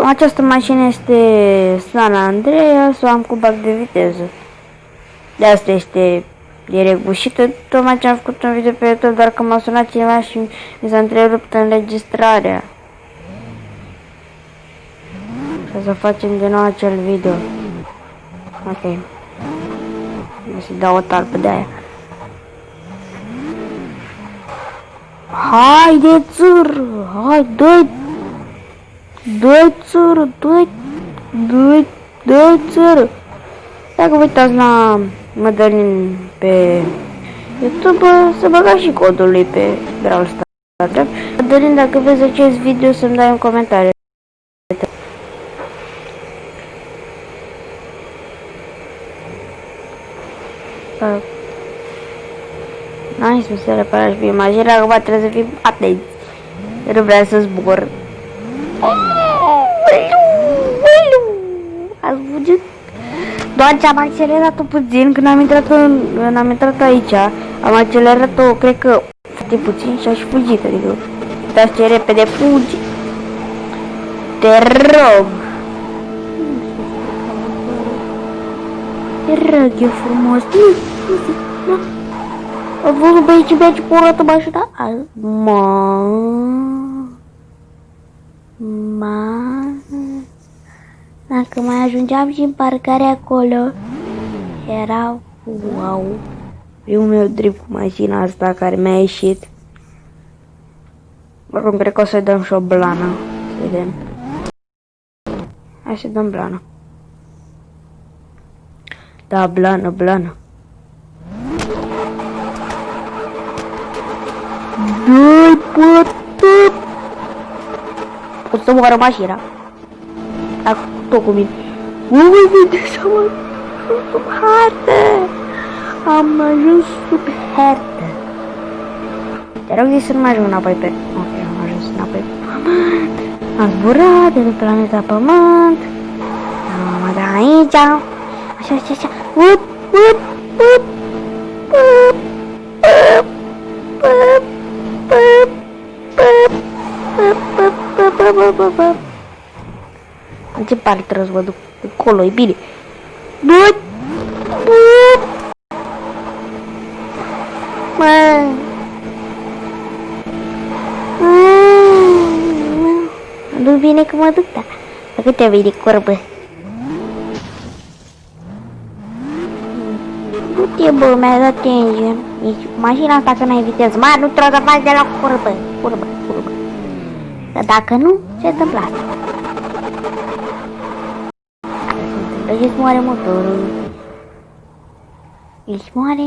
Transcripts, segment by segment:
Această mașină este San Andreas, o am cu bag de viteză. De asta este direct bușită. Tocmai ce am făcut un video pe YouTube, doar că m-a sunat cineva și mi s-a întrerupt înregistrarea. Și o să facem din nou acel video. Ok. O să dau o talpă de aia. Hai de țâr! Hai, dă-i țâr! Dă-i țâr! Dacă vă uitați la Mădălin pe YouTube, să băgați și codul lui pe Brawl Stars. Mădălin, dacă vezi acest video, să-mi dai un comentariu. Nice, mi se repara și pe imagine, acum trebuie să fim atenți. Nu vreau să zbor. Ați fugit? Doar ce am accelerat-o puțin când am intrat aici. Am accelerat-o, cred că foarte puțin și aș fugit, adică uitați ce repede fugi. Te rog. Te rog, e frumos. Nu. Am văzut pe aici, merge cu o roată mașina. Dacă mai ajungeam și în parcare acolo, era wow. Primul meu trip cu mașina asta care mi-a ieșit. Oricum, cred că o să-i dăm și o blană. Să vedem. Hai să dăm blană. Da, blană. Dă-i pătăp! O să moară mașina. Dacă tot cu mine. Nu voi vede să mă ajung sub hartă. Am ajuns sub hartă. Te rog să nu mai ajung înapoi pe... Ok, am ajuns înapoi pe pământ. Am zburat de pe planeta Pământ. Am dat aici. Așa. Up. În ce parte trebuie să mă duc? Acolo, e bine. Nu bine că mă duc, da. Dacă te vei de corbă. Du-te, bă, mi-a dat tension. Nici mașina asta că n-ai viteză mare, nu trebuie să faci de la curbă. Dar dacă nu, ce întâmplă asta? Își moare motorul. Își moare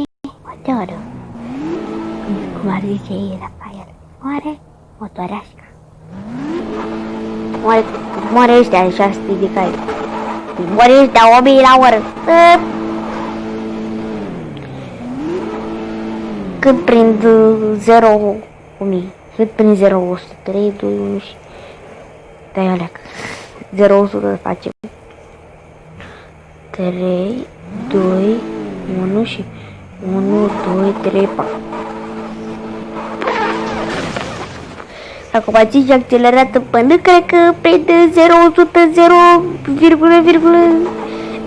motorul. Cum ar zice el, Rafael. Moare motorească. Moare ăștia 600 de cai. Moare ăștia 1000 la oră. Când prind 0 1000. Cât prind 0 100, 3, 2, 1 și... Da, ia leacă. 0 100 facem. 3, 2, 1 și 1, 2, 3, 4. Acum aici accelerată până cred că prinde 0, 100,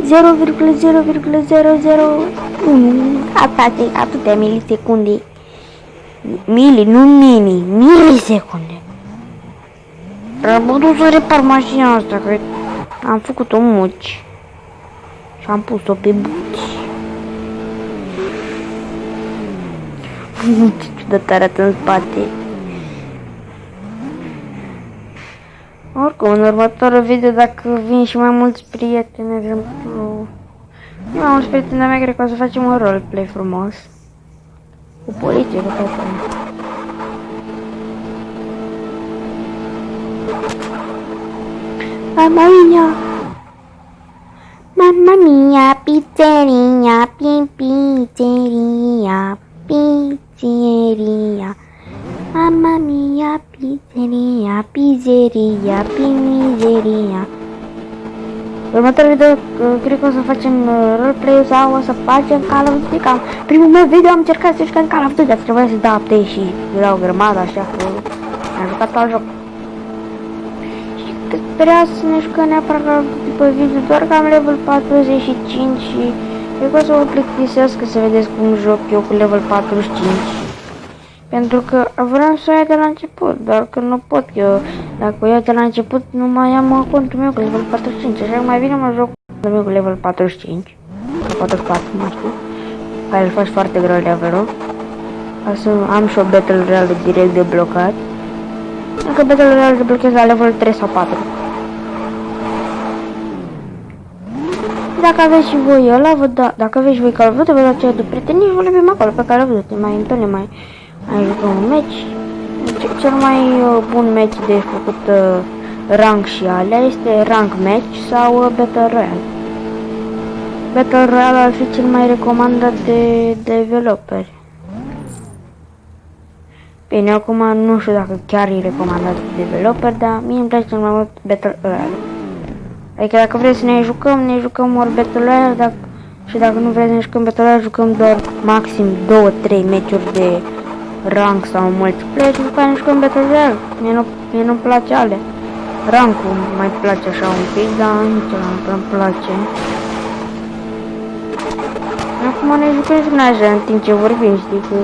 0,0,0,0,001. Atâtea milisecunde. Milisecunde. Mă duc să repar mașina asta, că am făcut-o muci. Și am pus-o pe buci. Ce ciudat arată în spate. Oricum, în următorul video, dacă vin și mai mulți prieteni, de exemplu... Mai mulți prieteni de-a mea, cred că o să facem un roleplay frumos. Cu poliție, cu toată. Mamma mia, pizzeria, pizzeria. Mamma mia, pizzeria. Următorul video, cred că o să facem roleplay sau o să facem Call of Duty. Primul meu video am încercat să jucăm Call of Duty, trebuia să dau update și era o grămadă așa că am jucat alt joc. Și trebuia să ne jucăm neapărat la după video, doar că am level 45 și cred că o să vă plictisesc să vedeți cum joc eu cu level 45. Pentru că vreau să o iau de la început, doar că nu pot eu. Dacă o iau de la început, nu mai am contul meu cu level 45, așa că mai bine mă joc contul meu cu level 45. 44, nu știu. Care îl faci foarte greu levelul. Ca să am și o Battle Royale direct de blocat. Dacă Battle Royale de blocat la level 3 sau 4. Dacă aveți și voi ăla, vă da, dacă aveți și voi Call of Duty, vă dați cea de prieteni și vă lebim acolo pe Call of Duty. Mai întâlnim, mai jucăm un match. Cel mai bun match de făcut rank și alea este rank match sau Battle Royale. Battle Royale ar fi cel mai recomandat de developeri. Bine, acum nu știu dacă chiar e recomandat de developeri, dar mie îmi place cel mai mult Battle Royale. Adică dacă vreți să ne jucăm ori Battle Royale, și dacă nu vreți să ne jucăm Battle Royale, jucăm doar maxim 2-3 meciuri de rank sau multiplayer și după aia ne jucăm Battle Royale. Mie nu-mi place alea. Rank-ul mai place așa un pic, dar nici ăla nu-mi place. Acum ne jucăm și noi așa în timp ce vorbim, știi că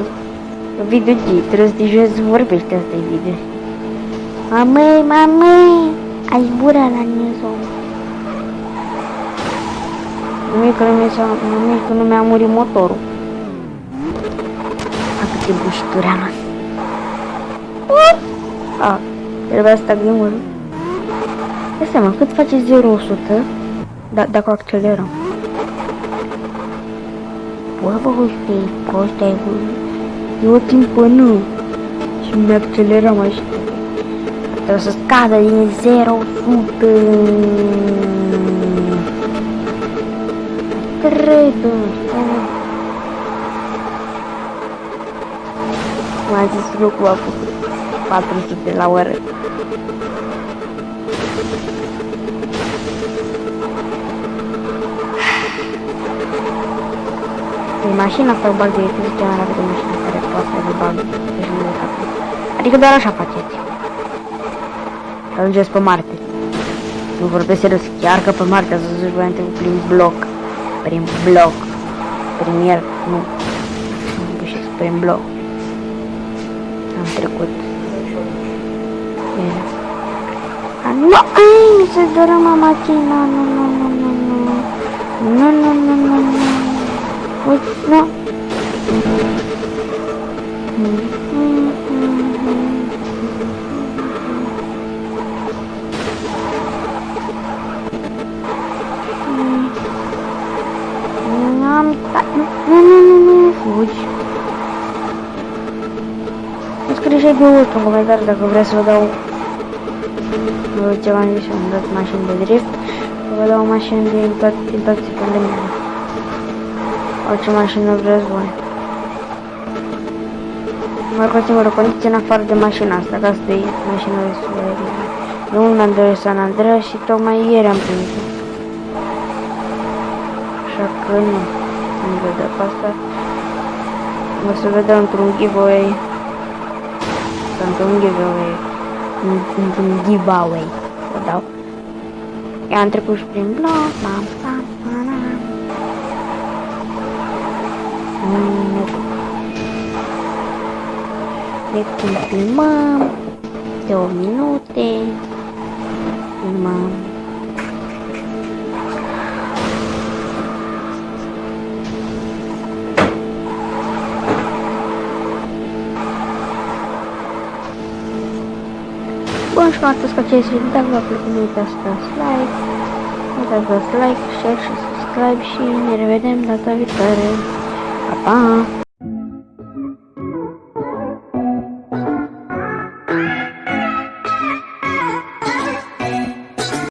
video trebuie să te joci să vorbești, asta e video. Mamăi, ai zbura la Nizo. Nimic că nu mi-a murit motorul. A, câte bușituri am. Trebuia să trag din urmă. Dă seama, cât face 0-100 dacă accelerăm? Bă, ăștia eu timp până și mi-acceleram așa. Trebuie să scadă din 0-100. M-a zis lucru a făcut 400 la oră. E mașina asta o bag de electric, cea mai rapidă mașină care poate să bag de jumătate. Adică doar așa faceți. Ajungeți pe Marte. Nu vorbesc serios, chiar că pe Marte ați văzut voi prin bloc. Prin bloc. Prin el, nu. Nu greșesc, prin bloc. Am trecut. Bine. Nu, mi se dărâmă mașina, nu. Uite, nu. Nu, fugi. Îmi scrie și de urmă în comentarii dacă vreți să vă dau ceva în și îmi dați mașini de drift, vă dau mașini din toate tipurile mele. Orice mașină vreți voi. Mai cu singură condiție în afară de mașina asta, că asta e mașina de suverie. Eu un an de San Andreas și tocmai ieri am primit-o. Așa că nu. Nu vedea pe asta. O să vedem într-un giveaway. Într-un giveaway. Vă dau. I-am trecut și prin blog. Ne filmăm. 2 minute. Filmăm. Bun, și cam atât cu acest video. Dacă v-a plăcut, nu uitați să dați like. Nu uitați să dați like, share și subscribe și ne revedem data viitoare. Pa, pa!